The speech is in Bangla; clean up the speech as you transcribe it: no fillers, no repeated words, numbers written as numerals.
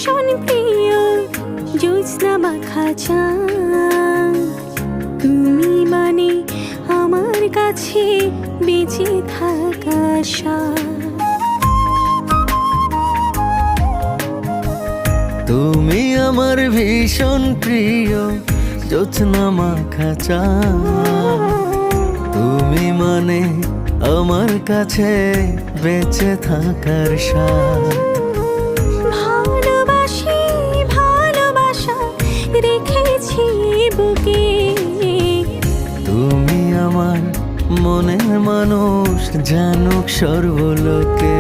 ভীষণ প্রিয় জ্যোৎস্না মাখা চাঁদ, তুমি মানে আমার কাছে বেঁচে থাকা সাথ। তুমি আমার ভীষণ প্রিয় জ্যোৎস্না মাখা চাঁদ, তুমি মানে আমার কাছে বেঁচে থাকার সাথ। ভালোবাসি ভালোবাসা রেখেছি বুকে, তুমি আমার মনের মানুষ জানুক সর্বলোকে।